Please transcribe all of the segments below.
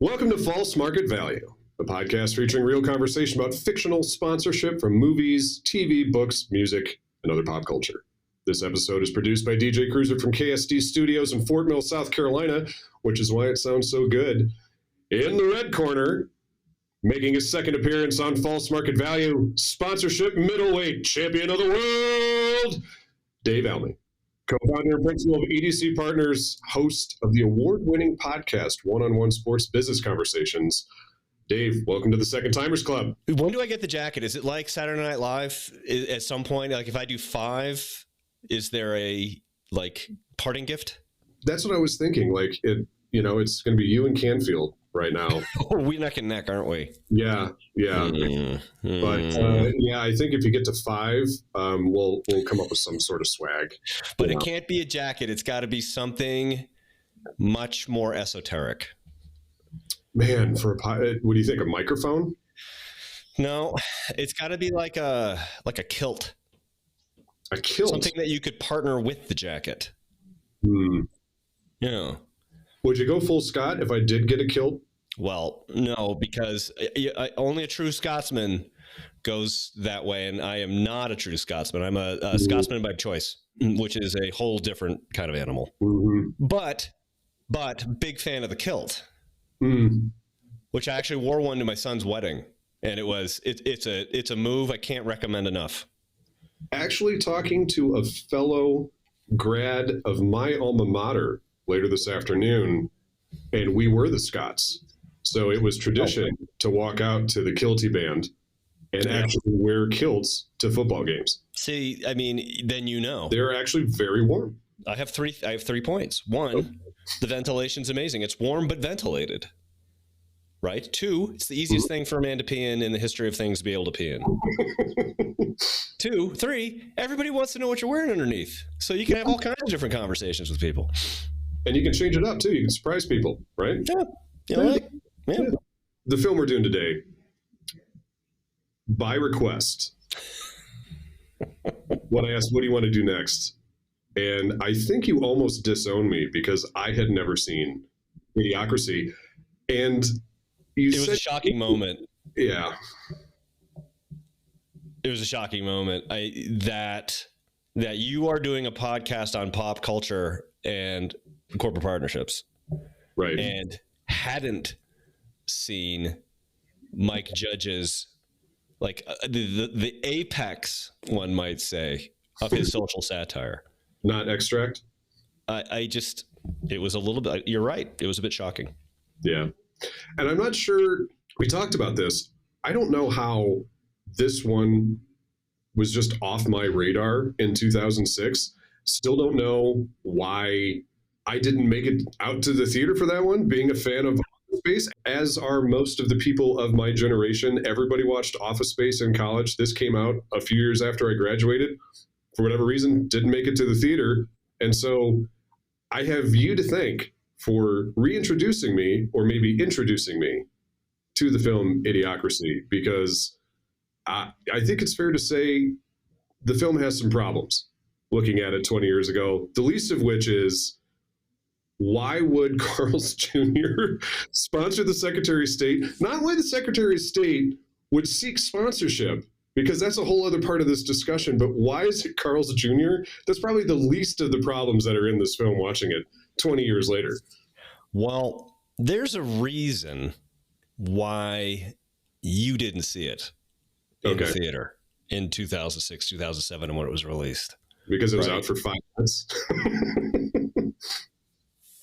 Welcome to False Market Value, a podcast featuring real conversation about fictional sponsorship from movies, TV, books, music, and other pop culture. This episode is produced by DJ Cruiser from KSD Studios in Fort Mill, South Carolina, which is why it sounds so good. In the red corner, making his second appearance on False Market Value, sponsorship middleweight champion of the world, Dave Elmy. Co-founder and principal of EDC Partners, host of the award-winning podcast, One-on-One Sports Business Conversations. Dave, welcome to the Second Timers Club. When do I get the jacket? Is it like Saturday Night Live at some point? Like if I do 5, is there a parting gift? That's what I was thinking. It's going to be you and Canfield right now. We're neck and neck, aren't we? Yeah. But I think if you get to 5, we'll come up with some sort of swag. But it can't be a jacket. It's got to be something much more esoteric. Man, what do you think? A microphone? No, it's got to be like a kilt. A kilt? Something that you could partner with the jacket. Yeah. Would you go full Scott if I did get a kilt? Well, no, because only a true Scotsman goes that way, and I am not a true Scotsman. I'm a Scotsman by choice, which is a whole different kind of animal. Mm-hmm. But big fan of the kilt, which I actually wore one to my son's wedding, and it's a move I can't recommend enough. Actually, talking to a fellow grad of my alma mater later this afternoon, and we were the Scots. So it was tradition to walk out to the kilty band and actually wear kilts to football games. See, I mean, then they're actually very warm. I have 3 points. 1, the ventilation's amazing. It's warm but ventilated. Right? 2, it's the easiest thing for a man to pee in the history of things to be able to pee in. 2, 3, everybody wants to know what you're wearing underneath. So you can have all kinds of different conversations with people. And you can change it up too. You can surprise people, right? Yeah. Yeah. The film we're doing today, by request, when I asked, what do you want to do next? And I think you almost disowned me because I had never seen Idiocracy. And it was a shocking moment. Yeah. It was a shocking moment. That you are doing a podcast on pop culture and corporate partnerships. Right. And hadn't seen Mike Judge's, the apex, one might say, of his social satire. Not Extract? It was a little bit, you're right. It was a bit shocking. Yeah. And I'm not sure, we talked about this. I don't know how this one was just off my radar in 2006. Still don't know why I didn't make it out to the theater for that one, being a fan of Office Space, as are most of the people of my generation. Everybody watched Office Space in college. This came out a few years after I graduated. For whatever reason, didn't make it to the theater. And so I have you to thank for reintroducing me, or maybe introducing me, to the film Idiocracy, because I think it's fair to say the film has some problems looking at it 20 years ago, the least of which is, why would Carl's Jr. sponsor the Secretary of State? Not why the Secretary of State would seek sponsorship, because that's a whole other part of this discussion, but why is it Carl's Jr.? That's probably the least of the problems that are in this film watching it 20 years later. Well, there's a reason why you didn't see it in the theater in 2006, 2007, and when it was released. Because it was out for 5 months.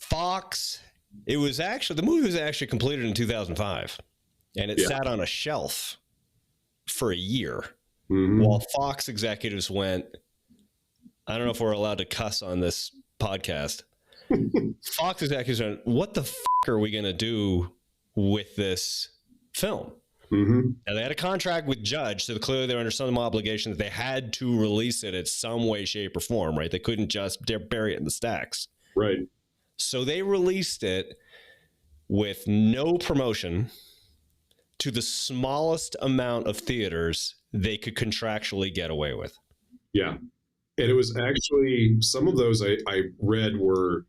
Fox, the movie was actually completed in 2005, and it sat on a shelf for a year while Fox executives went, I don't know if we're allowed to cuss on this podcast. Fox executives went, what the are we going to do with this film? And they had a contract with Judge, so clearly they're under some obligation that they had to release it in some way, shape, or form, right? They couldn't just bury it in the stacks. Right. So they released it with no promotion to the smallest amount of theaters they could contractually get away with. Yeah. And it was actually, some of those I read were,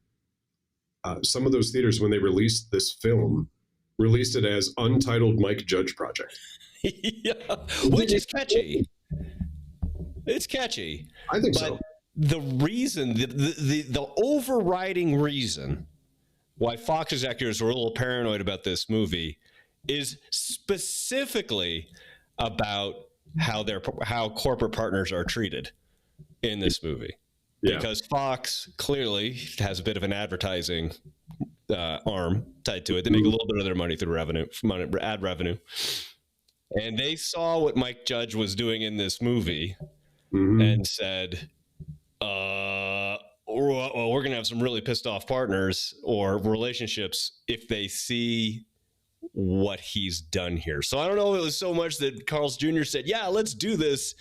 some of those theaters, when they released this film, released it as Untitled Mike Judge Project. Yeah, which is catchy. It's catchy. I think but so. The reason, the overriding reason why Fox executives were a little paranoid about this movie is specifically about how corporate partners are treated in this movie. Yeah. Because Fox clearly has a bit of an advertising arm tied to it. They make a little bit of their money through ad revenue. And they saw what Mike Judge was doing in this movie and said, well, we're going to have some really pissed off partners or relationships if they see what he's done here. So I don't know if it was so much that Carl's Jr. said, yeah, let's do this,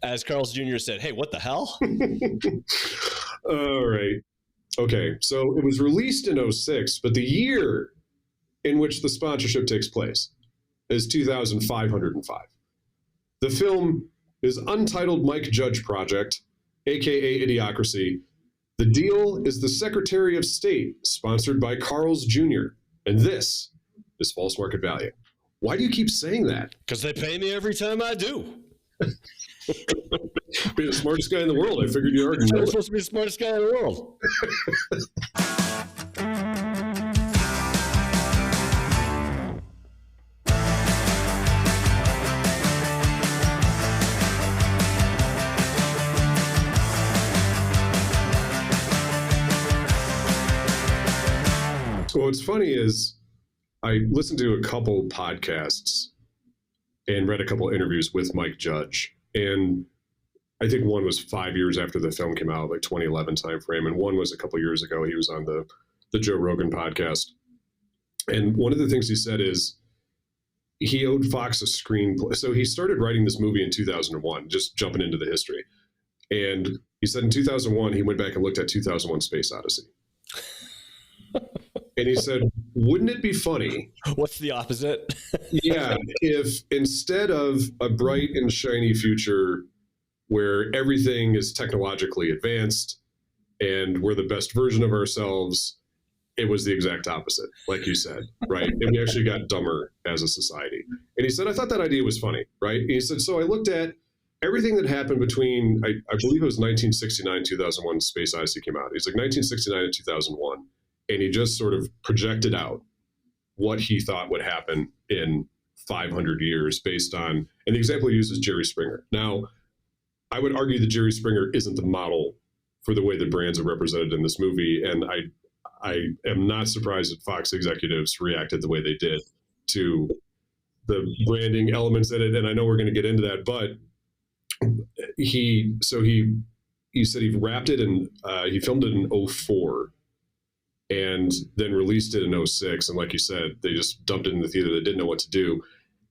as Carl's Jr. said, hey, what the hell? All right. Okay. So it was released in 2006, but the year in which the sponsorship takes place is 2505. The film is Untitled Mike Judge Project, aka Idiocracy. The deal is the Secretary of State, sponsored by Carl's Jr., and this is false market value. Why do you keep saying that? Because they pay me every time I do. Be the smartest guy in the world. I figured you already know. I'm supposed to be the smartest guy in the world. So what's funny is I listened to a couple podcasts and read a couple interviews with Mike Judge. And I think one was 5 years after the film came out, like 2011 timeframe. And one was a couple years ago. He was on the Joe Rogan podcast. And one of the things he said is he owed Fox a screenplay. So he started writing this movie in 2001, just jumping into the history. And he said in 2001, he went back and looked at 2001 Space Odyssey. And he said, wouldn't it be funny? What's the opposite? Yeah, if instead of a bright and shiny future where everything is technologically advanced and we're the best version of ourselves, it was the exact opposite, like you said, right? And we actually got dumber as a society. And he said, I thought that idea was funny, right? And he said, so I looked at everything that happened between, I believe it was 1969, 2001, Space Odyssey came out. He's like 1969 and 2001. And he just sort of projected out what he thought would happen in 500 years based on, and the example he uses Jerry Springer. Now, I would argue that Jerry Springer isn't the model for the way that brands are represented in this movie. And I am not surprised that Fox executives reacted the way they did to the branding elements in it. And I know we're going to get into that, but he said he wrapped it and he filmed it in 2004. And then released it in 2006. And like you said, they just dumped it in the theater. They didn't know what to do.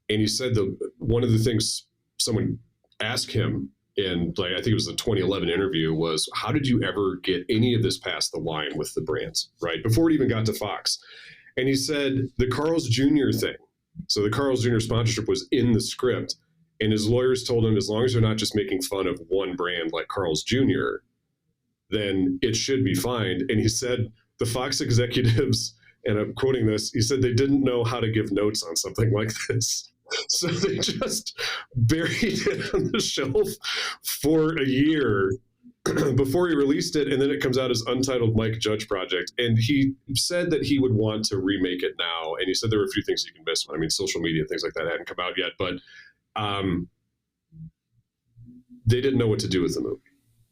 And he said one of the things someone asked him in, like, I think it was the 2011 interview, was how did you ever get any of this past the line with the brands, right? Before it even got to Fox. And he said the Carl's Jr. thing. So the Carl's Jr. sponsorship was in the script. And his lawyers told him, as long as they're not just making fun of one brand like Carl's Jr., then it should be fine. And he said, the Fox executives, and I'm quoting this, he said they didn't know how to give notes on something like this. So they just buried it on the shelf for a year before he released it. And then it comes out as Untitled Mike Judge Project. And he said that he would want to remake it now. And he said there were a few things you can miss. I mean, social media, things like that hadn't come out yet, but they didn't know what to do with the movie.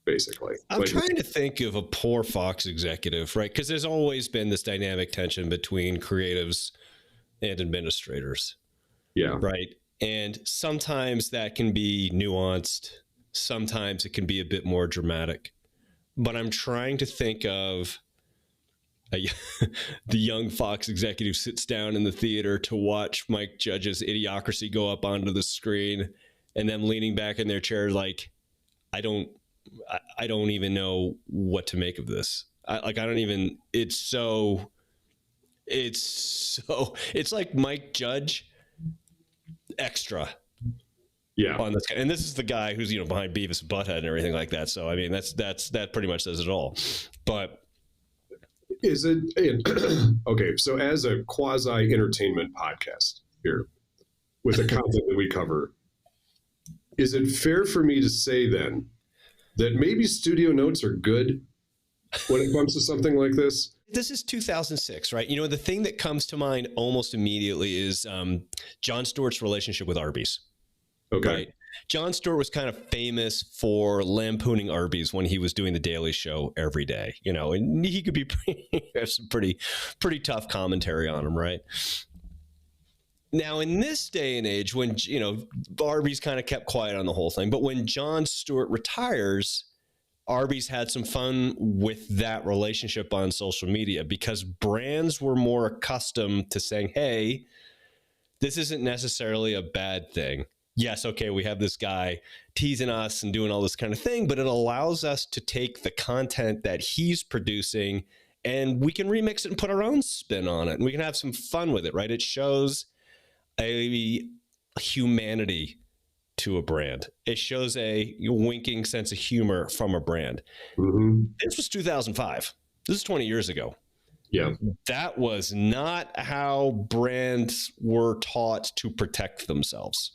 Basically, I'm trying to think of a poor Fox executive, right? Because there's always been this dynamic tension between creatives and administrators. Yeah. Right. And sometimes that can be nuanced. Sometimes it can be a bit more dramatic. But I'm trying to think of the young Fox executive sits down in the theater to watch Mike Judge's Idiocracy go up onto the screen, and them leaning back in their chair like, I don't even know what to make of this. It's like Mike Judge extra. Yeah. On this guy. And this is the guy who's, behind Beavis and Butthead and everything like that. So, I mean, that pretty much says it all. But Is it okay? So, as a quasi entertainment podcast here with the content that we cover, is it fair for me to say then that maybe studio notes are good when it comes to something like this? This is 2006, right? The thing that comes to mind almost immediately is Jon Stewart's relationship with Arby's. Okay. Right? Jon Stewart was kind of famous for lampooning Arby's when he was doing the Daily Show every day, and he could be have some pretty tough commentary on him, right? Now, in this day and age, when, Arby's kind of kept quiet on the whole thing, but when Jon Stewart retires, Arby's had some fun with that relationship on social media because brands were more accustomed to saying, hey, this isn't necessarily a bad thing. Yes, okay, we have this guy teasing us and doing all this kind of thing, but it allows us to take the content that he's producing and we can remix it and put our own spin on it. And we can have some fun with it, right? It shows a humanity to a brand. It shows a winking sense of humor from a brand. Mm-hmm. This was 2005. This is 20 years ago. Yeah. That was not how brands were taught to protect themselves.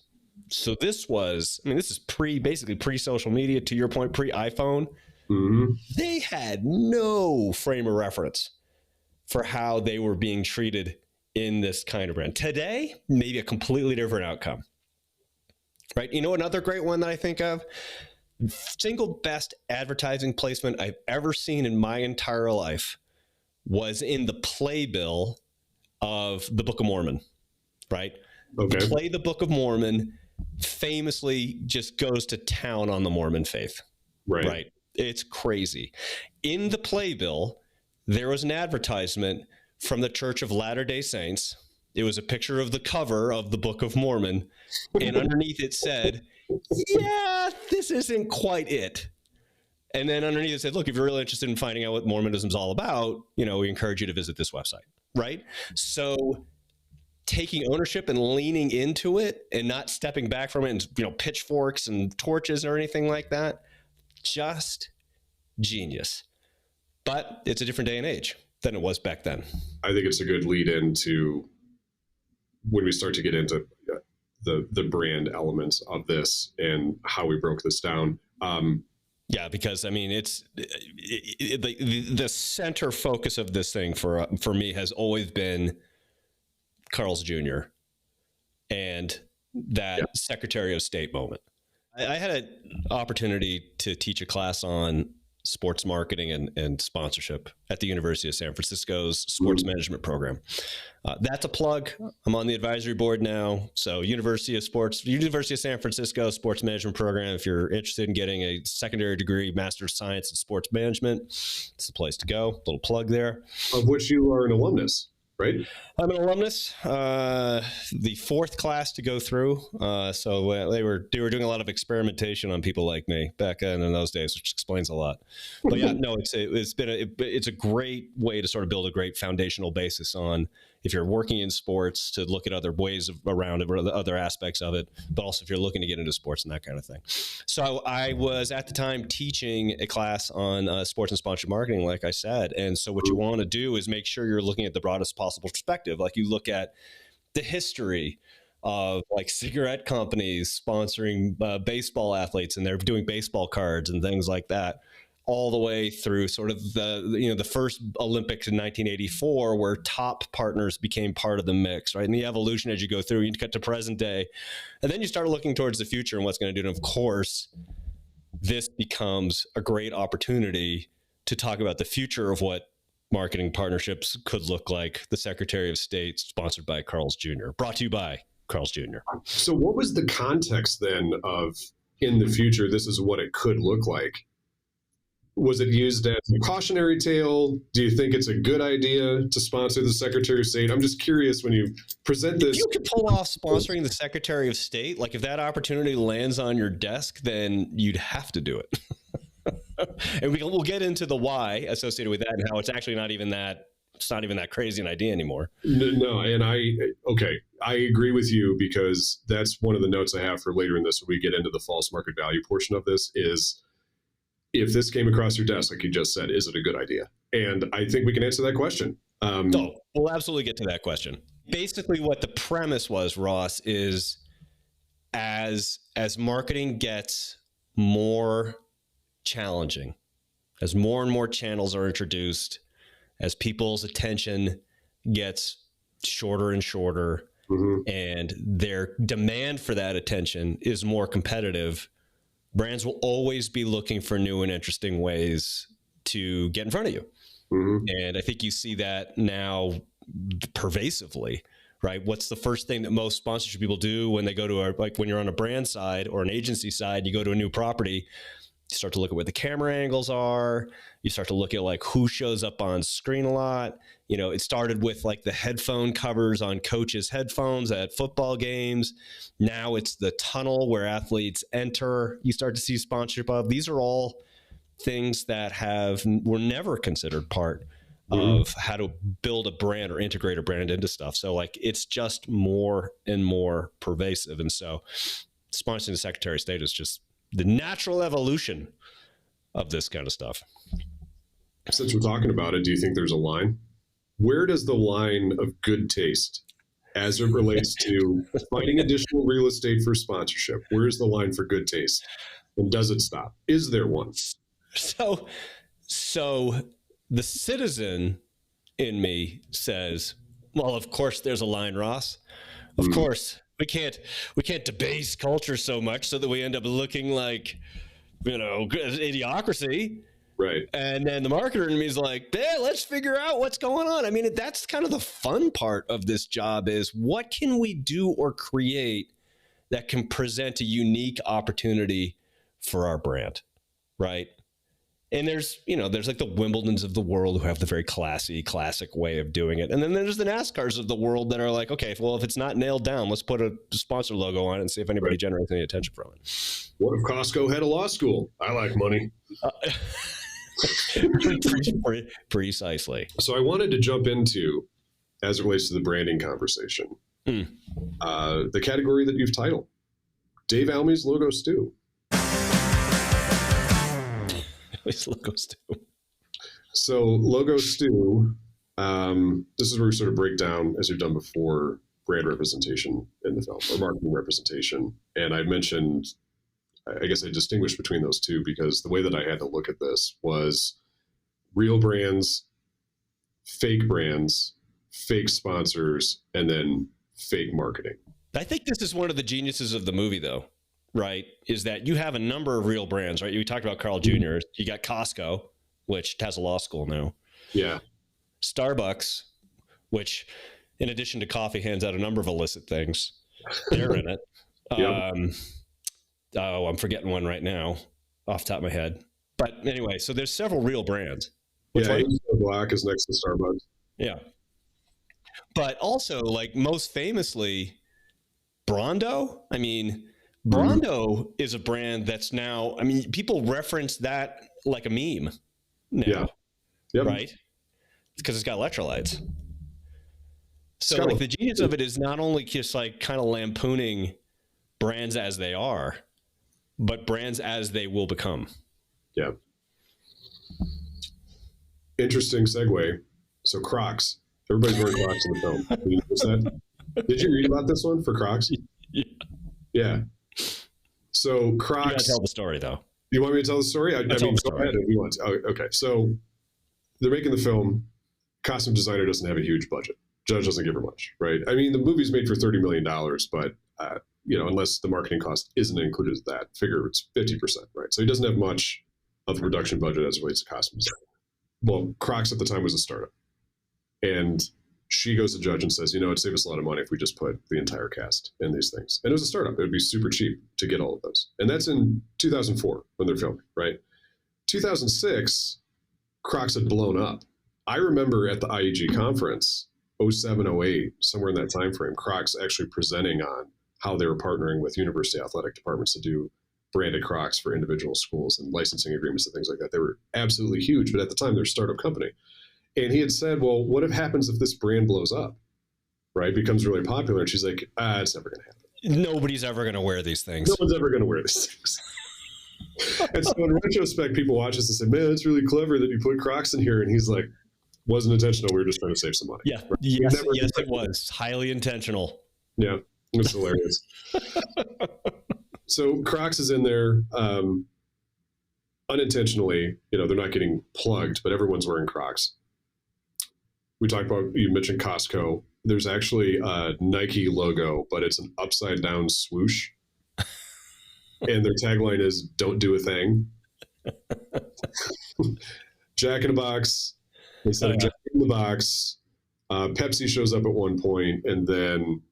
So this is basically pre-social media, to your point, pre-iPhone. Mm-hmm. They had no frame of reference for how they were being treated in this kind of brand. Today, maybe a completely different outcome. Right? Another great one that I think of, single best advertising placement I've ever seen in my entire life was in the playbill of the Book of Mormon, right? Okay. The Book of Mormon famously just goes to town on the Mormon faith. Right? It's crazy. In the playbill, there was an advertisement from the Church of Latter-day Saints. It was a picture of the cover of the Book of Mormon, and underneath it said, yeah, this isn't quite it. And then underneath it said, look, if you're really interested in finding out what Mormonism is all about, we encourage you to visit this website, right? So taking ownership and leaning into it and not stepping back from it and, pitchforks and torches or anything like that, just genius. But it's a different day and age than it was back then. I think it's a good lead into when we start to get into the brand elements of this and how we broke this down. Yeah, because it's the center focus of this thing for me has always been Carl's Jr. and that Secretary of State moment. I had an opportunity to teach a class on sports marketing and sponsorship at the University of San Francisco's sports management program. That's a plug. I'm on the advisory board now. So University of San Francisco sports management program. If you're interested in getting a secondary degree, Master of Science in Sports Management, it's the place to go. Little plug there. Of which you are an alumnus, right? I'm an alumnus, the fourth class to go through. So they were doing a lot of experimentation on people like me back then in those days, which explains a lot. But yeah, no, it's a great way to sort of build a great foundational basis on, if you're working in sports, to look at other ways around it, or the other aspects of it, but also if you're looking to get into sports and that kind of thing. So I was at the time teaching a class on sports and sponsorship marketing, like I said. And so what you want to do is make sure you're looking at the broadest possible perspective. Like you look at the history of like cigarette companies sponsoring baseball athletes, and they're doing baseball cards and things like that, all the way through sort of the first Olympics in 1984, where top partners became part of the mix, right? And the evolution as you go through, you get to present day, and then you start looking towards the future and what's going to do. And of course, this becomes a great opportunity to talk about the future of what marketing partnerships could look like. The Secretary of State, sponsored by Carl's Jr., brought to you by Carl's Jr. So what was the context then of, in the future, this is what it could look like? Was it used as a cautionary tale? Do you think it's a good idea to sponsor the Secretary of State? I'm just curious, when you present this. If you could pull off sponsoring the Secretary of State, like if that opportunity lands on your desk, then you'd have to do it. And we'll get into the why associated with that and how it's actually not even that crazy an idea anymore. No, and I agree with you, because that's one of the notes I have for later in this when we get into the false market value portion of this is, if this came across your desk, like you just said, is it a good idea? And I think we can answer that question. We'll absolutely get to that question. Basically, what the premise was, Ross, is as marketing gets more challenging, as more and more channels are introduced, as people's attention gets shorter and shorter, and their demand for that attention is more competitive, brands will always be looking for new and interesting ways to get in front of you. And I think you see that now pervasively, right? What's the first thing that most sponsorship people do when they go to when you're on a brand side or an agency side, you go to a new property, you start to look at where the camera angles are. You start to look at like who shows up on screen a lot. You know, it started with like the headphone covers on coaches' headphones at football games. Now it's the tunnel where athletes enter. You start to see sponsorship of. These are all things that were never considered part of how to build a brand or integrate a brand into stuff. So like it's just more and more pervasive. And so sponsoring the Secretary of State is just the natural evolution of this kind of stuff. Since we're talking about it, do you think there's a line? Where does the line of good taste as it relates to finding additional real estate for sponsorship? Where's the line for good taste? And does it stop? Is there one? So the citizen in me says, well, of course there's a line, Ross. Of course. We can't debase culture so much so that we end up looking like, Idiocracy. Right. And then the marketer in me is like, hey, let's figure out what's going on. I mean, that's kind of the fun part of this job is what can we do or create that can present a unique opportunity for our brand, right? And there's like the Wimbledons of the world who have the very classic way of doing it. And then there's the NASCARs of the world that are like, okay, well, if it's not nailed down, let's put a sponsor logo on it and see if anybody generates any attention from it. What if Costco had a law school? I like money. Precisely. So I wanted to jump into, as it relates to the branding conversation, the category that you've titled, Dave Almey's Logo Stew. Logo Stew. So Logo Stew, this is where we sort of break down, as you've done before, brand representation in the film, or marketing representation. And I mentioned, I guess I distinguished between those two because the way that I had to look at this was real brands, fake sponsors, and then fake marketing. I think this is one of the geniuses of the movie, though, right? Is that you have a number of real brands, right? You talked about Carl Jr. You got Costco, which has a law school now. Yeah. Starbucks, which in addition to coffee hands out a number of illicit things. They're in it. Yep. I'm forgetting one right now off the top of my head. But anyway, so there's several real brands. Black is next to Starbucks. Yeah. But also, like, most famously, Brondo. I mean, Brondo is a brand that's now, I mean, people reference that like a meme now. Yeah. Yep. Right? Because it's got electrolytes. So like the genius of it is not only just like kind of lampooning brands as they are, but brands as they will become. Yeah. Interesting segue. So Crocs. Everybody's wearing Crocs in the film. Did you notice that? Did you read about this one for Crocs? Yeah. So Crocs. You gotta tell the story, though. You want me to tell the story? I mean, go ahead if you want to. Oh, okay. So they're making the film. Costume designer doesn't have a huge budget. Judge doesn't give her much, right? I mean, the movie's made for $30 million, but unless the marketing cost isn't included, that figure it's 50%, right? So he doesn't have much of the production budget as it relates to costume design. Well, Crocs at the time was a startup, and she goes to Judge and says, it'd save us a lot of money if we just put the entire cast in these things. And it was a startup; it would be super cheap to get all of those. And that's in 2004 when they're filming, right? 2006, Crocs had blown up. I remember at the IEG conference. 07, 08, somewhere in that time frame, Crocs actually presenting on how they were partnering with university athletic departments to do branded Crocs for individual schools and licensing agreements and things like that. They were absolutely huge, but at the time they're a startup company. And he had said, well, what happens if this brand blows up, right? Becomes really popular. And she's like, it's never going to happen. Nobody's ever going to wear these things. No one's ever going to wear these things. And so in retrospect, people watch this and say, man, it's really clever that you put Crocs in here. And he's like, wasn't intentional. We were just trying to save some money. Yeah. Right? Yes, it was highly intentional. Yeah. It's hilarious. So Crocs is in there unintentionally. They're not getting plugged, but everyone's wearing Crocs. We talked about, you mentioned Costco. There's actually a Nike logo, but it's an upside down swoosh. And their tagline is "Don't do a thing." Jack in the Box. Instead of Jack in the Box, Pepsi shows up at one point, and then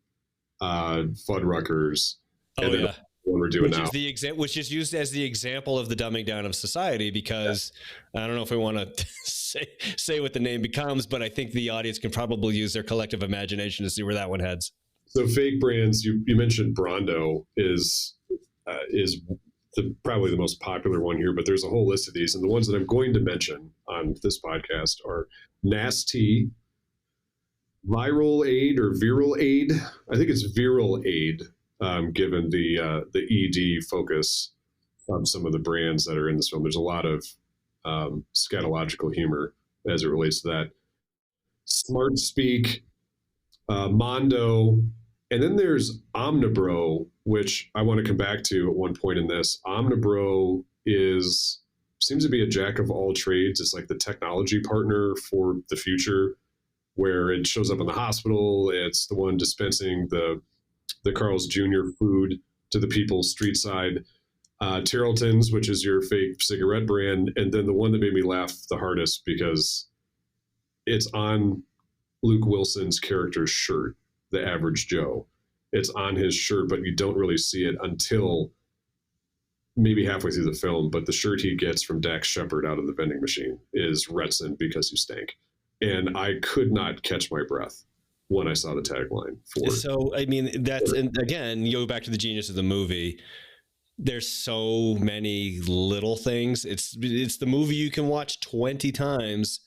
Fuddruckers. And then the one we're doing now, which is used as the example of the dumbing down of society. Because I don't know if we want to say what the name becomes, but I think the audience can probably use their collective imagination to see where that one heads. So fake brands. You mentioned Brondo is probably the most popular one here, but there's a whole list of these, and the ones that I'm going to mention on this podcast are Nasty, Viral Aid or Viral Aid. I think it's Viral Aid, given the ED focus on some of the brands that are in this film. There's a lot of scatological humor as it relates to that. Smart Speak, Mondo, and then there's Omnibro, which I want to come back to at one point in this. Omnibro seems to be a jack of all trades. It's like the technology partner for the future, where it shows up in the hospital. It's the one dispensing the Carl's Jr. food to the people street side. Tarleton's, which is your fake cigarette brand. And then the one that made me laugh the hardest, because it's on Luke Wilson's character's shirt, the Average Joe. It's on his shirt, but you don't really see it until maybe halfway through the film. But the shirt he gets from Dax Shepard out of the vending machine is Retson because you stink. And I could not catch my breath when I saw the tagline for it. So, I mean, and again, you go back to the genius of the movie. There's so many little things. It's the movie you can watch 20 times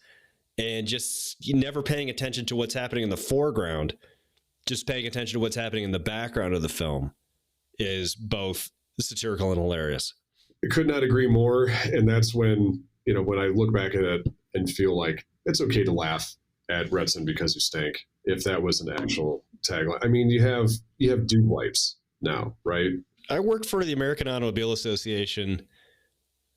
and just never paying attention to what's happening in the foreground. Just paying attention to what's happening in the background of the film is both satirical and hilarious. I could not agree more. And that's when I look back at it and feel like it's okay to laugh at Retson because you stink, if that was an actual tagline. I mean, you have dude wipes now, right? I worked for the American Automobile Association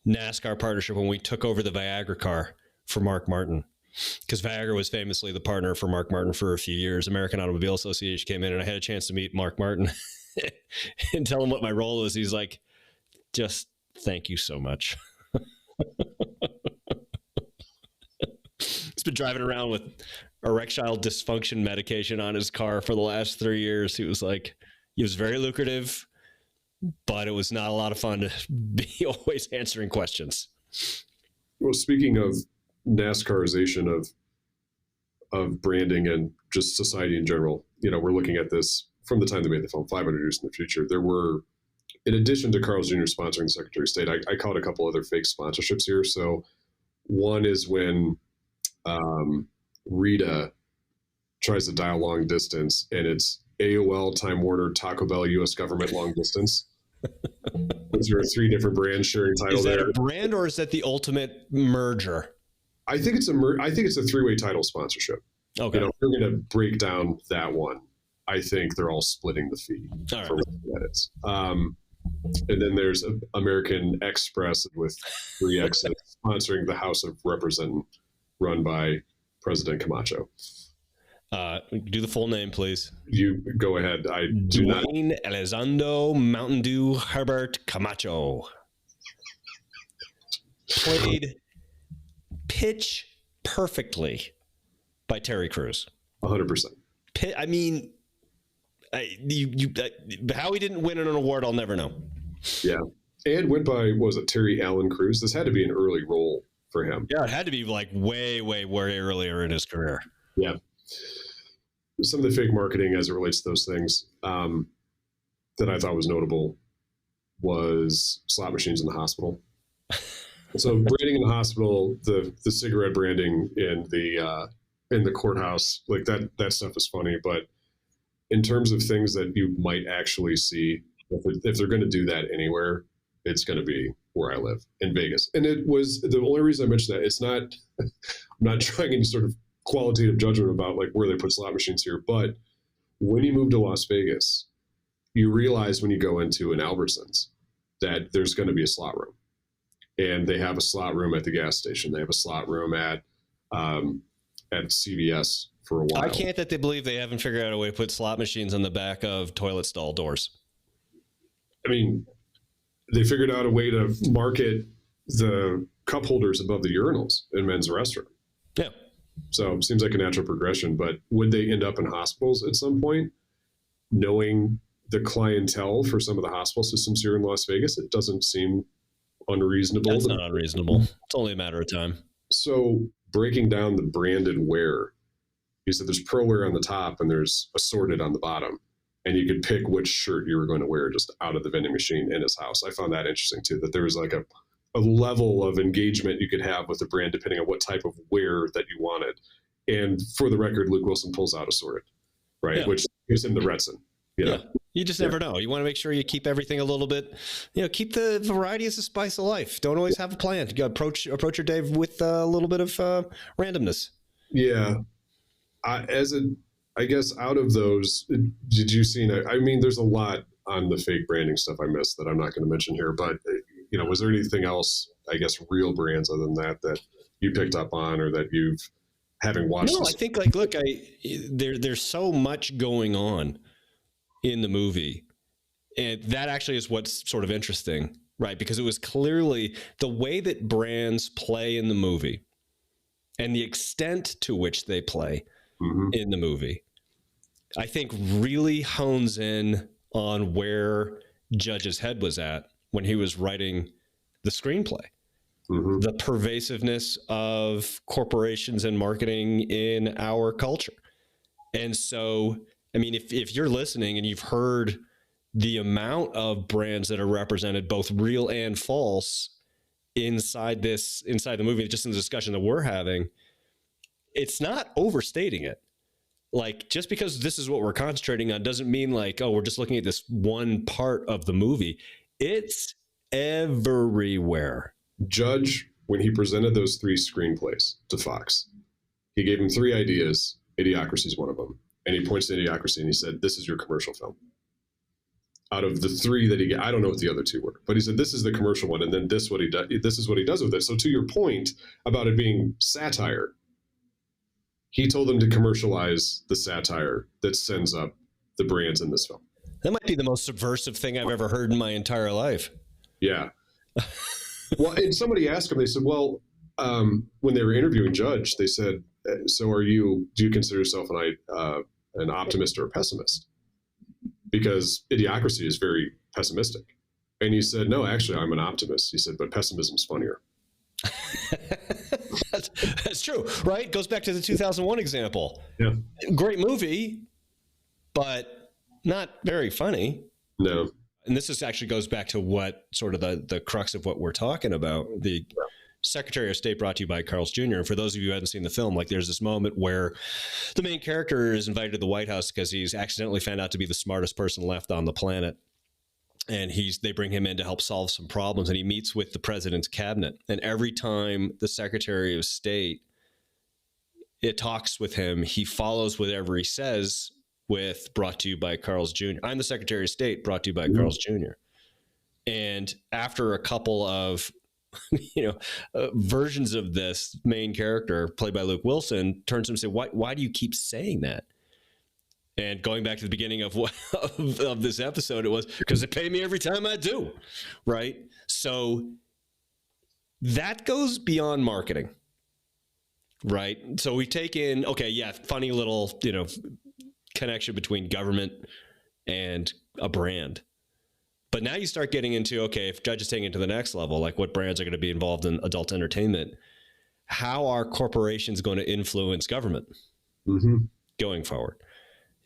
NASCAR partnership when we took over the Viagra car for Mark Martin. Because Viagra was famously the partner for Mark Martin for a few years. American Automobile Association came in, and I had a chance to meet Mark Martin and tell him what my role was. He's like, just thank you so much. He's been driving around with erectile dysfunction medication on his car for the last 3 years. He was like, it was very lucrative, but it was not a lot of fun to be always answering questions. Well, speaking of NASCARization of branding and just society in general, we're looking at this from the time they made the film 500 years in the future. There were, in addition to Carl's Jr. sponsoring the Secretary of State, I caught a couple other fake sponsorships here. So one is when Rita tries to dial long distance, and it's AOL, Time Warner, Taco Bell, U.S. government long distance. Those are 3 different brands sharing title. Is that there. A brand, or is that the ultimate merger? I think it's a 3-way title sponsorship. Okay. If we're going to break down that one, I think they're all splitting the fee for what that is. And then there's American Express with 3 X's sponsoring the House of Representatives, run by President Camacho. Do the full name, please. You go ahead. I do not. Dwayne Elizondo Mountain Dew Herbert Camacho. Played pitch perfectly by Terry Crews. 100%. I mean, how he didn't win an award, I'll never know. Yeah. And went by, what was it, Terry Allen Crews? This had to be an early role for him. Yeah, it had to be like way earlier in his career. Yeah. Some of the fake marketing as it relates to those things that I thought was notable was slot machines in the hospital. So branding in the hospital, the cigarette branding in the courthouse, like that stuff is funny. But in terms of things that you might actually see, if they're going to do that anywhere, it's going to be where I live in Vegas. And it was the only reason I mentioned that. It's not, I'm not trying any sort of qualitative judgment about like where they put slot machines here, but when you move to Las Vegas, you realize when you go into an Albertsons that there's going to be a slot room, and they have a slot room at the gas station. They have a slot room at CVS for a while. I can't that they believe they haven't figured out a way to put slot machines on the back of toilet stall doors. I mean, they figured out a way to market the cup holders above the urinals in men's restroom. Yeah. So it seems like a natural progression, but would they end up in hospitals at some point? Knowing the clientele for some of the hospital systems here in Las Vegas, it doesn't seem unreasonable. That's not unreasonable. It's only a matter of time. So breaking down the branded wear, you said there's pro wear on the top and there's assorted on the bottom, and you could pick which shirt you were going to wear just out of the vending machine in his house. I found that interesting too, that there was like a level of engagement you could have with the brand depending on what type of wear that you wanted. And for the record, Luke Wilson pulls out assorted, right? Yeah. Which gives him the Redson. Yeah. You just never know. You want to make sure you keep everything a little bit, keep the variety as a spice of life. Don't always have a plan. You got to approach your day with a little bit of randomness. Yeah. I guess out of those, did you see, I mean, there's a lot on the fake branding stuff I missed that I'm not going to mention here, but was there anything else, I guess, real brands other than that you picked up on or that you've having watched? No, I think look, there's so much going on in the movie, and that actually is what's sort of interesting, right? Because it was clearly the way that brands play in the movie and the extent to which they play in the movie, I think really hones in on where Judge's head was at when he was writing the screenplay. The pervasiveness of corporations and marketing in our culture. And so, I mean, if you're listening and you've heard the amount of brands that are represented, both real and false, inside the movie, just in the discussion that we're having, it's not overstating it. Like, just because this is what we're concentrating on doesn't mean like, oh, we're just looking at this one part of the movie. It's everywhere. Judge, when he presented those 3 screenplays to Fox, he gave him 3 ideas. Idiocracy is one of them. And he points to Idiocracy and he said, this is your commercial film. Out of the 3 that he got, I don't know what the other 2 were, but he said, this is the commercial one. And then this is what he does with it. So to your point about it being satire, he told them to commercialize the satire that sends up the brands in this film. That might be the most subversive thing I've ever heard in my entire life. Yeah. Well, and somebody asked him, they said, well, when they were interviewing Judge, they said, so do you consider yourself an optimist or a pessimist? Because Idiocracy is very pessimistic. And he said, no, actually, I'm an optimist. He said, but pessimism's funnier. That's true, right? Goes back to the 2001 example. Yeah. Great movie, but not very funny. No. And this actually goes back to what sort of the crux of what we're talking about. The Secretary of State, brought to you by Carl's Jr. And for those of you who haven't seen the film, like, there's this moment where the main character is invited to the White House because he's accidentally found out to be the smartest person left on the planet. And they bring him in to help solve some problems, and he meets with the president's cabinet. And every time the Secretary of State talks with him, he follows whatever he says with brought to you by Carl's Jr. I'm the Secretary of State, brought to you by Carl's Jr. And after a couple of versions of this, main character played by Luke Wilson turns to him and says, why do you keep saying that? And going back to the beginning of this episode, it was because they pay me every time I do, right? So that goes beyond marketing, right? So we take in, funny little, connection between government and a brand. But now you start getting into, if Judge is taking it to the next level, like what brands are going to be involved in adult entertainment, how are corporations going to influence government going forward?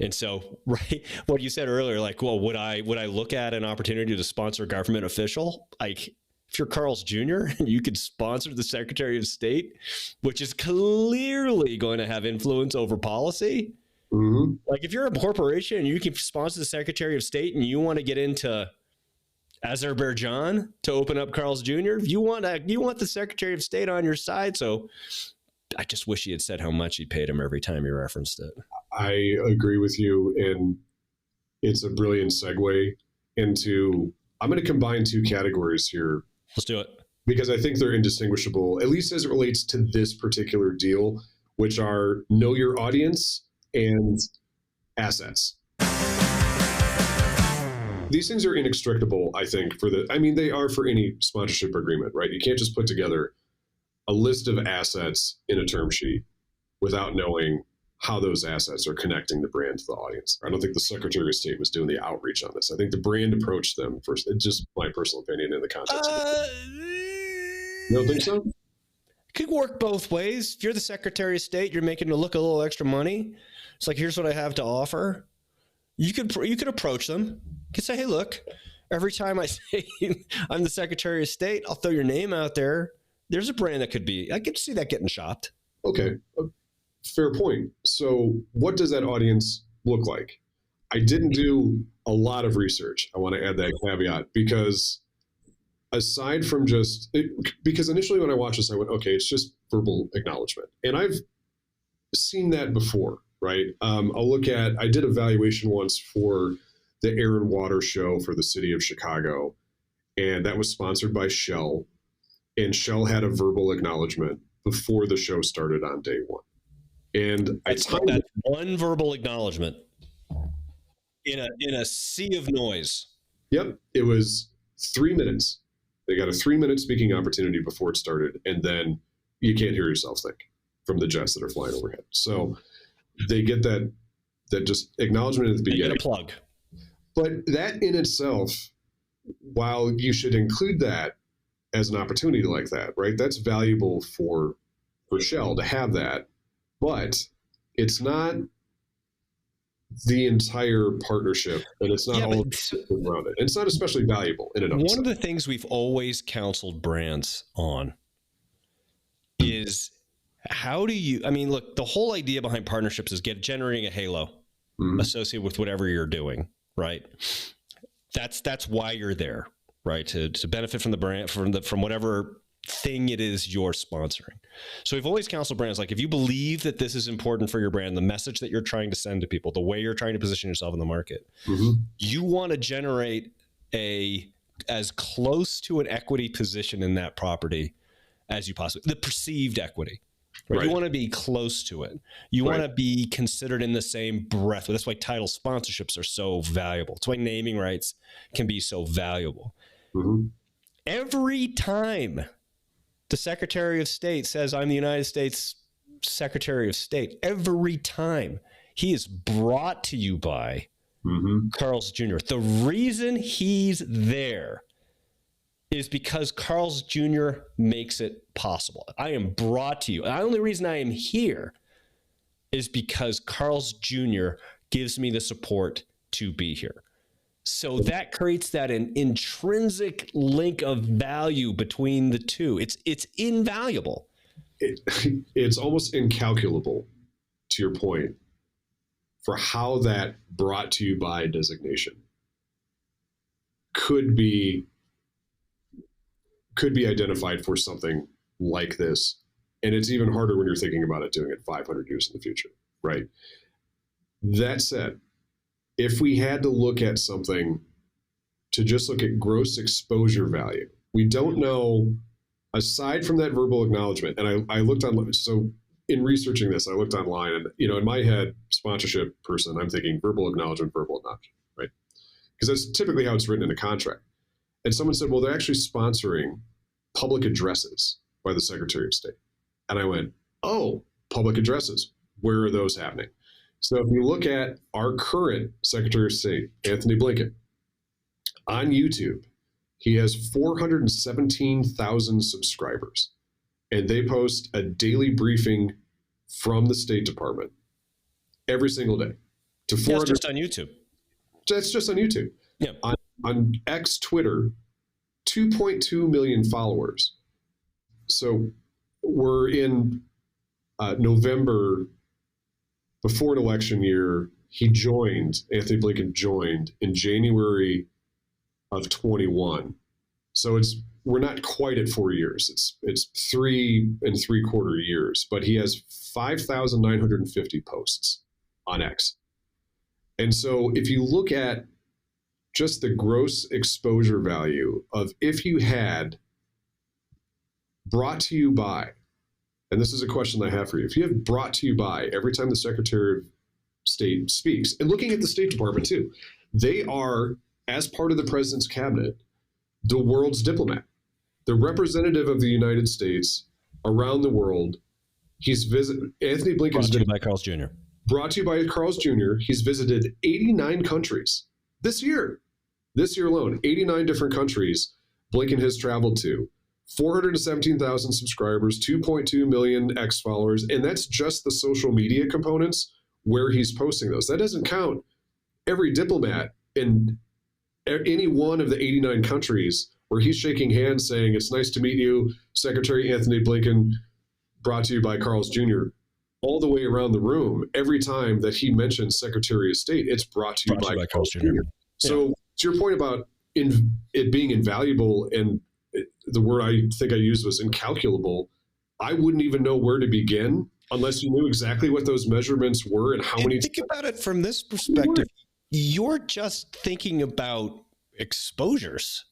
And so, right, what you said earlier, like, well, would I look at an opportunity to sponsor a government official? Like, if you're Carl's Jr. and you could sponsor the Secretary of State, which is clearly going to have influence over policy. Like, if you're a corporation and you can sponsor the Secretary of State and you want to get into Azerbaijan to open up Carl's Jr. You want the Secretary of State on your side. So I just wish he had said how much he paid him every time he referenced it. I agree with you, and it's a brilliant segue into, I'm going to combine two categories here. Let's do it. Because I think they're indistinguishable, at least as it relates to this particular deal, which are know your audience and assets. These things are inextricable, I think, they are for any sponsorship agreement, right? You can't just put together a list of assets in a term sheet without knowing how those assets are connecting the brand to the audience. I don't think the Secretary of State was doing the outreach on this. I think the brand approached them first. It's just my personal opinion in the context. You don't think so? It could work both ways. If you're the Secretary of State, you're making to look a little extra money. It's like, here's what I have to offer. You could approach them. You could say, hey, look, every time I say I'm the Secretary of State, I'll throw your name out there. There's a brand that could be, I could see that getting shopped. Okay. Fair point. So what does that audience look like? I didn't do a lot of research. I want to add that caveat because aside from because initially when I watched this, I went, okay, it's just verbal acknowledgement. And I've seen that before, right? I did a valuation once for the Air and Water show for the city of Chicago, and that was sponsored by Shell. And Shell had a verbal acknowledgement before the show started on day one. And that's one verbal acknowledgement in a sea of noise. Yep. It was 3 minutes. They got a 3-minute speaking opportunity before it started. And then you can't hear yourself think from the jets that are flying overhead. So they get that just acknowledgement at the beginning. Get a plug. But that in itself, while you should include that as an opportunity like that, right? That's valuable for Shell to have that. But it's not the entire partnership, and it's not all around it. It's not especially valuable in and of itself. One of the things we've always counseled brands on is look, the whole idea behind partnerships is generating a halo associated with whatever you're doing, right? That's why you're there, right? To benefit from the brand, from whatever thing it is you're sponsoring. So we've always counseled brands, like, if you believe that this is important for your brand, the message that you're trying to send to people, the way you're trying to position yourself in the market, you want to generate as close to an equity position in that property as you possibly, the perceived equity, right? You want to be close to it. You want to be considered in the same breath. That's why title sponsorships are so valuable. It's why naming rights can be so valuable. Every time the Secretary of State says, I'm the United States Secretary of State, every time he is brought to you by Carl's Jr. The reason he's there is because Carl's Jr. makes it possible. I am brought to you. The only reason I am here is because Carl's Jr. gives me the support to be here. So that creates that an intrinsic link of value between the two. It's invaluable. It's almost incalculable, to your point, for how that brought to you by designation could be identified for something like this. And it's even harder when you're thinking about it doing it 500 years in the future, right? That said, if we had to look at something to just look at gross exposure value, we don't know, aside from that verbal acknowledgement. And I looked on, so in researching this, I looked online, and in my head, sponsorship person, I'm thinking verbal acknowledgement, right? Because that's typically how it's written in a contract. And someone said, well, they're actually sponsoring public addresses by the Secretary of State. And I went, oh, public addresses, where are those happening? So if you look at our current Secretary of State, Anthony Blinken, on YouTube, he has 417,000 subscribers, and they post a daily briefing from the State Department every single day. That's just on YouTube. That's just on YouTube. Yeah. On X Twitter, 2.2 million followers. So we're in November. Before an election year, Anthony Blinken joined in January of 21. So we're not quite at 4 years. It's 3.75 years, but he has 5,950 posts on X. And so if you look at just the gross exposure value of, if you had brought to you by, and this is a question I have for you, if you have brought to you by every time the Secretary of State speaks, and looking at the State Department too, they are, as part of the president's cabinet, the world's diplomat, the representative of the United States around the world. Anthony Blinken brought to you by Carl's Jr. Brought to you by Carl's Jr. He's visited 89 countries this year. This year alone, 89 different countries Blinken has traveled to. 417,000 subscribers, 2.2 million X followers, and that's just the social media components where he's posting those. That doesn't count every diplomat in any one of the 89 countries where he's shaking hands saying, "It's nice to meet you, Secretary Anthony Blinken, brought to you by Carl's Jr." All the way around the room, every time that he mentions Secretary of State, it's brought to you by Carl's Jr. So to your point about it being invaluable, and the word I think I used was incalculable, I wouldn't even know where to begin unless you knew exactly what those measurements were and how many. Think about it from this perspective. You're just thinking about exposures.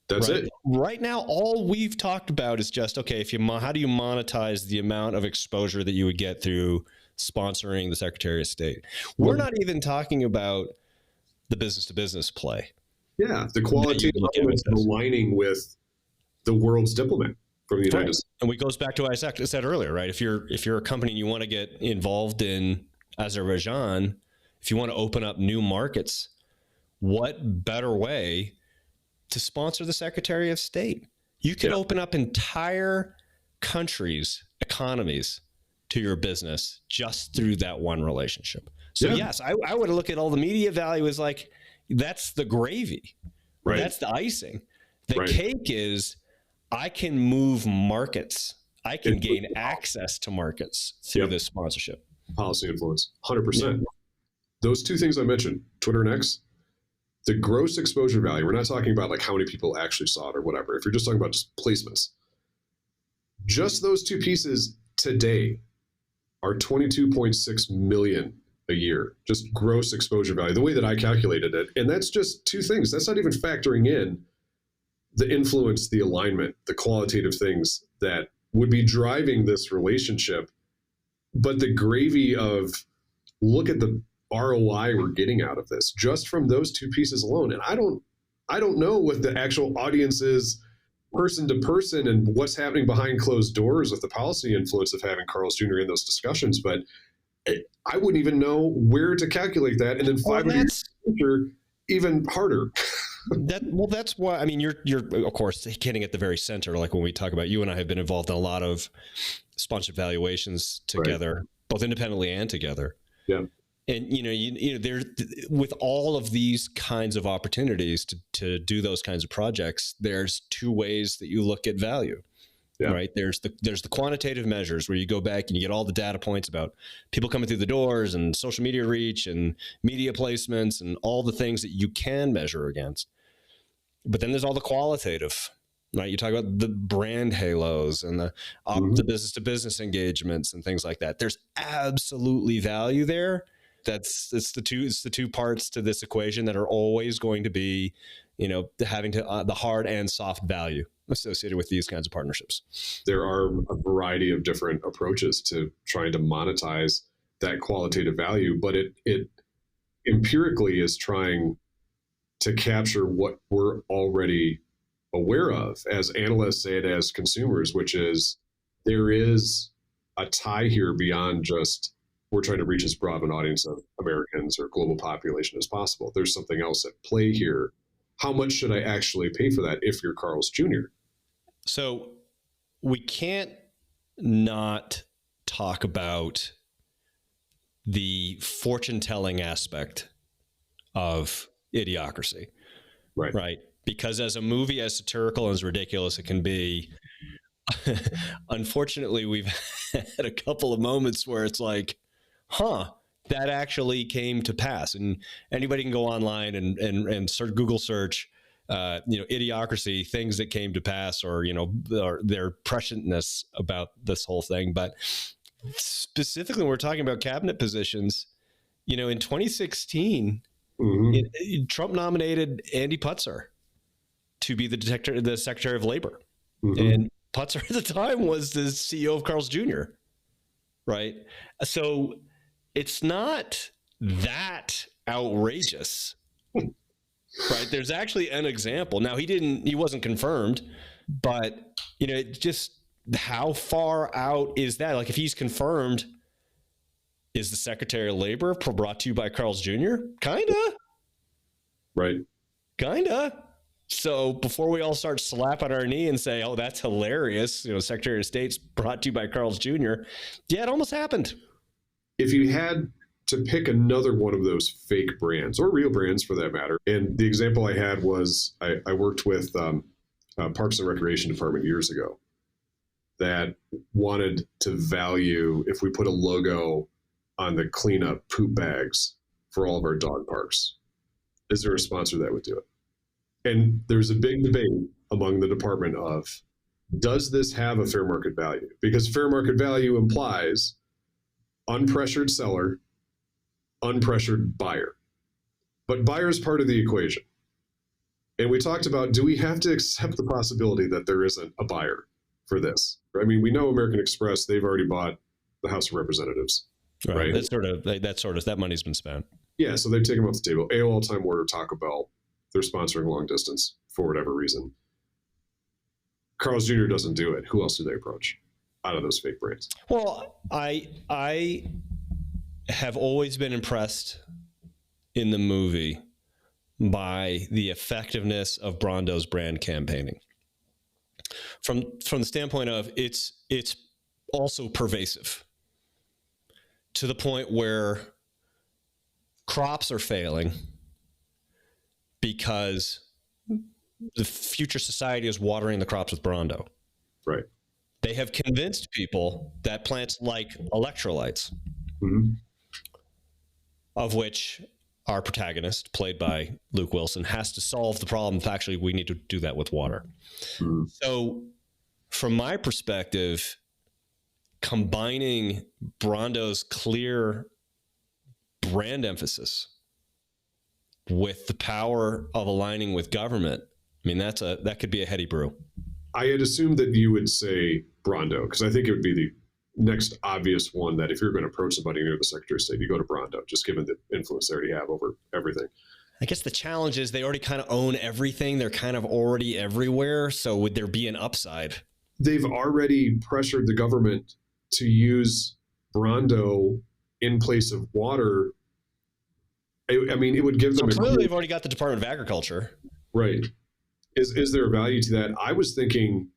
That's right? it. Right now, all we've talked about is just, okay, how do you monetize the amount of exposure that you would get through sponsoring the Secretary of State? We're not even talking about the business-to-business play. Yeah, the qualitative elements aligning with the world's diplomat from the United States. And it goes back to what I said earlier, right? If you're a company and you want to get involved in Azerbaijan, if you want to open up new markets, what better way to sponsor the Secretary of State? You could open up entire countries' economies to your business just through that one relationship. So yes, I would look at all the media value as like, that's the gravy. Right. That's the icing. The cake is, I can move markets. I can gain access to markets through this sponsorship. Policy influence, 100%. Yeah. Those two things I mentioned, Twitter and X, the gross exposure value, we're not talking about like how many people actually saw it or whatever. If you're just talking about just placements, just those two pieces today are 22.6 million a year, just gross exposure value, the way that I calculated it. And that's just two things. That's not even factoring in the influence, the alignment, the qualitative things that would be driving this relationship. But the gravy of, look at the ROI we're getting out of this just from those two pieces alone. And I don't know what the actual audience is person to person and what's happening behind closed doors with the policy influence of having Carl's Jr. in those discussions, but I wouldn't even know where to calculate that. And then 5 years later, even harder. That's why, I mean, you're of course hitting at the very center. Like when we talk about, you and I have been involved in a lot of sponsored valuations together, both independently and together. Yeah. And, you know, there, with all of these kinds of opportunities to do those kinds of projects, there's two ways that you look at value. Yeah. Right. There's the quantitative measures where you go back and you get all the data points about people coming through the doors and social media reach and media placements and all the things that you can measure against. But then there's all the qualitative, right? You talk about the brand halos and the business to business engagements and things like that. There's absolutely value there. It's the two parts to this equation that are always going to be, having to the hard and soft value associated with these kinds of partnerships. There are a variety of different approaches to trying to monetize that qualitative value, but it empirically is trying to capture what we're already aware of as analysts and as consumers, which is there is a tie here beyond just we're trying to reach as broad an audience of Americans or global population as possible. There's something else at play here. How much should I actually pay for that if you're Carl's Jr.? So we can't not talk about the fortune-telling aspect of Idiocracy. Right. Because as a movie, as satirical and as ridiculous it can be, unfortunately, we've had a couple of moments where it's like, that actually came to pass. And anybody can go online and search, Google search Idiocracy, things that came to pass, or their prescientness about this whole thing. But specifically, when we're talking about cabinet positions, in 2016, Trump nominated Andy Putzer to be the Secretary of Labor. And Putzer at the time was the CEO of Carl's Jr., right? So it's not that outrageous, right? There's actually an example. Now, he wasn't confirmed, but, just how far out is that? Like, if he's confirmed, is the Secretary of Labor brought to you by Carl's Jr.? Kinda. Right. Kinda. So before we all start slapping our knee and say, oh, that's hilarious, Secretary of State's brought to you by Carl's Jr., yeah, it almost happened. If you had to pick another one of those fake brands, or real brands for that matter, and the example I had was I worked with Parks and Recreation Department years ago that wanted to value, if we put a logo on the cleanup poop bags for all of our dog parks, is there a sponsor that would do it? And there's a big debate among the department of, does this have a fair market value? Because fair market value implies unpressured seller, unpressured buyer. But buyer is part of the equation. And we talked about, do we have to accept the possibility that there isn't a buyer for this? I mean, we know American Express, they've already bought the House of Representatives. Right. That money's been spent. Yeah, so they've taken them off the table. AOL, Time Warner, Taco Bell, they're sponsoring long distance for whatever reason. Carl's Jr. doesn't do it. Who else do they approach out of those fake brands? Well, I have always been impressed in the movie by the effectiveness of Brondo's brand campaigning. From the standpoint of it's also pervasive to the point where crops are failing because the future society is watering the crops with Brondo. Right. They have convinced people that plants like electrolytes, of which our protagonist, played by Luke Wilson, has to solve the problem. Actually, we need to do that with water. So from my perspective, combining Brondo's clear brand emphasis with the power of aligning with government, I mean, that could be a heady brew. I had assumed that you would say Brondo, because I think it would be the next obvious one that if you're going to approach somebody near the Secretary of State, you go to Brondo, just given the influence they already have over everything. I guess the challenge is they already kind of own everything. They're kind of already everywhere. So would there be an upside? They've already pressured the government to use Brondo in place of water. I mean, it would give them... So clearly they've already got the Department of Agriculture. Right. Is there a value to that? I was thinking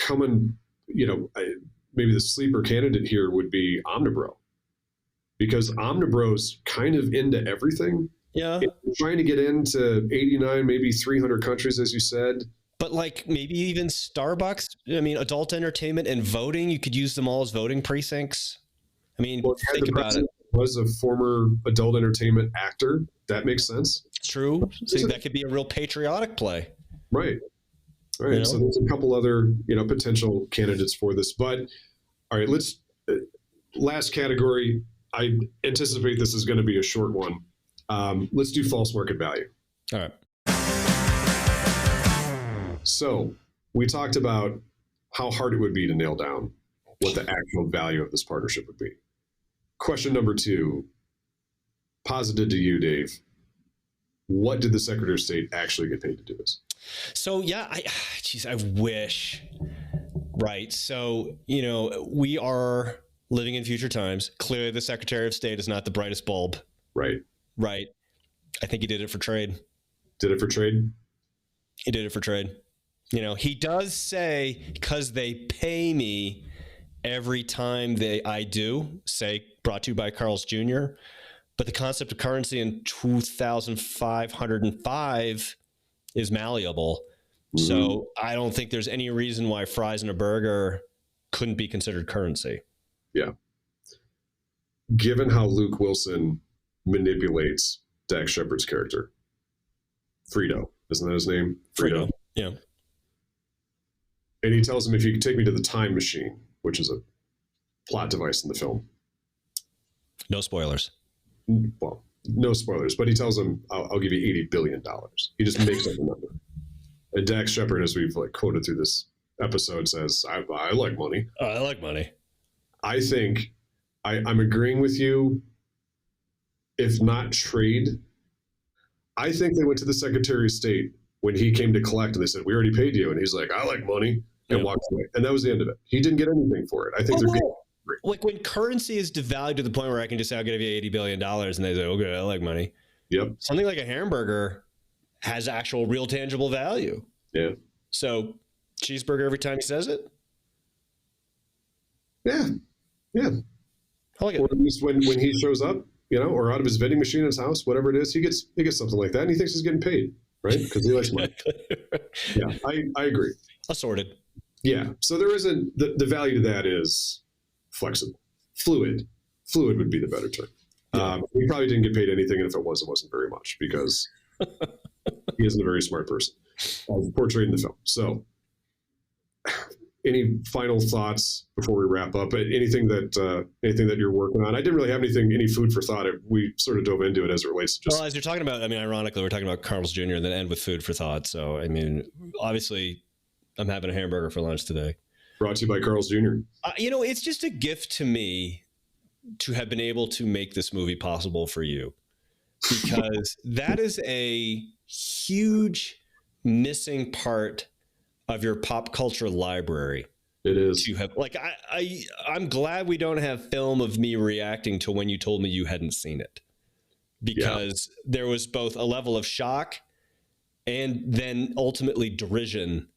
maybe the sleeper candidate here would be Omnibro, because Omnibro's kind of into everything. Yeah. It's trying to get into 89, maybe 300 countries, as you said. But like maybe even Starbucks, I mean, adult entertainment and voting, you could use them all as voting precincts. I mean, think about it. Was a former adult entertainment actor. That makes sense. It's true. See, that could be a real patriotic play. Right. All right. So there's a couple other, potential candidates for this. But all right, let's last category. I anticipate this is going to be a short one. Let's do false market value. All right. So we talked about how hard it would be to nail down what the actual value of this partnership would be. Question number 2, posited to you, Dave. What did the Secretary of State actually get paid to do this? So, yeah, I wish. Right. So, we are living in future times. Clearly, the Secretary of State is not the brightest bulb. Right. Right. I think he did it for trade. Did it for trade? He did it for trade. He does say, because they pay me every time I do, say, brought to you by Carl's Jr., but the concept of currency in 2505 is malleable. Mm-hmm. So I don't think there's any reason why fries and a burger couldn't be considered currency. Yeah. Given how Luke Wilson manipulates Dax Shepard's character, Frito. Isn't that his name? Frito. Yeah. And he tells him, if you could take me to the time machine, which is a plot device in the film. No spoilers. Well, no spoilers, but he tells him, I'll give you $80 billion. He just makes up a number. And Dax Shepard, as we've quoted through this episode, says, I like money. I like money. I think I'm agreeing with you. If not trade, I think they went to the Secretary of State when he came to collect and they said, we already paid you. And he's like, I like money. And walked away. And that was the end of it. He didn't get anything for it. I think they're getting like when currency is devalued to the point where I can just say, I'll give you $80 billion. And they say, okay, I like money. Yep. Something like a hamburger has actual real tangible value. Yeah. So cheeseburger every time he says it. Yeah. Yeah. I like it. Or at least when he shows up, or out of his vending machine in his house, whatever it is, he gets something like that. And he thinks he's getting paid, right? Because he likes money. Yeah, I agree. Assorted. Yeah. So there isn't, the value to that is flexible. Fluid would be the better term. Yeah. He probably didn't get paid anything. And if it wasn't very much because he isn't a very smart person portrayed in the film. So any final thoughts before we wrap up? Anything that you're working on? I didn't really have any food for thought. We sort of dove into it as it relates to just. Well, as you're talking about, ironically, we're talking about Carl's Jr. and then end with food for thought. So, obviously, I'm having a hamburger for lunch today. Brought to you by Carl's Jr. It's just a gift to me to have been able to make this movie possible for you, because that is a huge missing part of your pop culture library. It is. You have I'm glad we don't have film of me reacting to when you told me you hadn't seen it, because there was both a level of shock and then ultimately derision.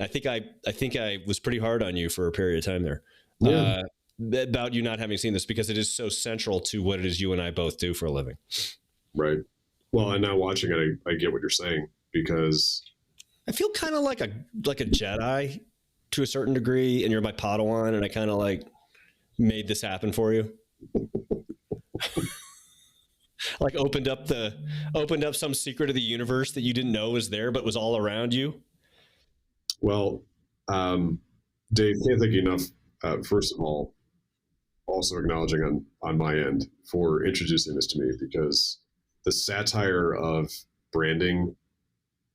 I think I was pretty hard on you for a period of time there. Yeah. About you not having seen this, because it is so central to what it is you and I both do for a living. Right. Well, and now watching it, I get what you're saying, because I feel kind of like a Jedi to a certain degree, and you're my Padawan, and I kind of made this happen for you. Opened up some secret of the universe that you didn't know was there, but was all around you. Well, Dave, can't thank you enough. First of all, also acknowledging on my end for introducing this to me, because the satire of branding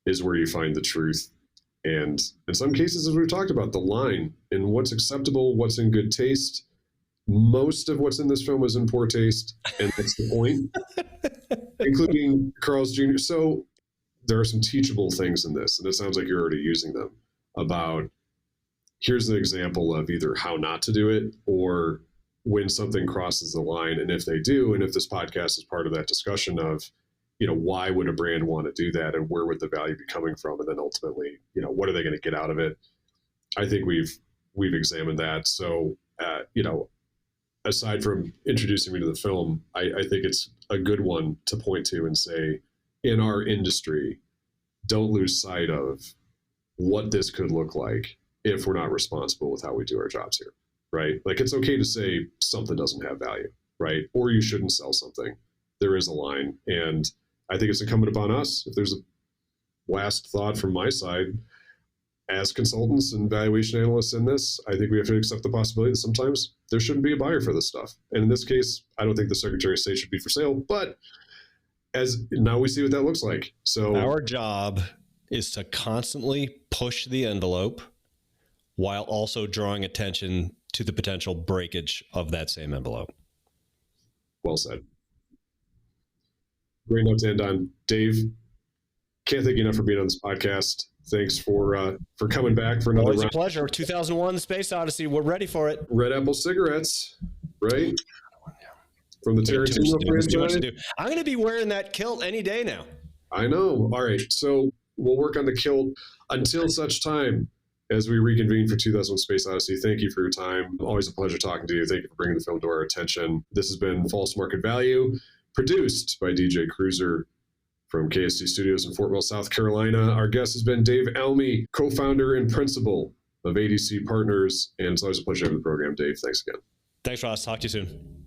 is where you find the truth. And in some cases, as we've talked about, the line in what's acceptable, what's in good taste. Most of what's in this film is in poor taste, and that's the point, including Carl's Jr. So there are some teachable things in this, and it sounds like you're already using them, about here's an example of either how not to do it or when something crosses the line. And if they do, and if this podcast is part of that discussion of, why would a brand want to do that, and where would the value be coming from? And then ultimately, what are they going to get out of it? I think we've examined that. So, aside from introducing me to the film, I think it's a good one to point to and say, in our industry, don't lose sight of what this could look like if we're not responsible with how we do our jobs here, right? It's okay to say something doesn't have value, right? Or you shouldn't sell something. There is a line. And I think it's incumbent upon us, if there's a last thought from my side, as consultants and valuation analysts in this, I think we have to accept the possibility that sometimes there shouldn't be a buyer for this stuff. And in this case, I don't think the Secretary of State should be for sale, but as now we see what that looks like. So our job is to constantly push the envelope while also drawing attention to the potential breakage of that same envelope. Well said. Great note to end on. Dave, can't thank you enough for being on this podcast. Thanks for coming back for another round. Always a pleasure. 2001, The Space Odyssey. We're ready for it. Red Apple cigarettes, right? From the Tarantino franchise. I'm going to be wearing that kilt any day now. I know. All right. So we'll work on the kilt until such time as we reconvene for 2001 Space Odyssey. Thank you for your time. Always a pleasure talking to you. Thank you for bringing the film to our attention. This has been False Market Value, produced by DJ Cruiser from KST Studios in Fort Mill, South Carolina. Our guest has been Dave Elmy, co-founder and principal of ADC Partners. And it's always a pleasure to have the program, Dave. Thanks again. Thanks, Ross. Talk to you soon.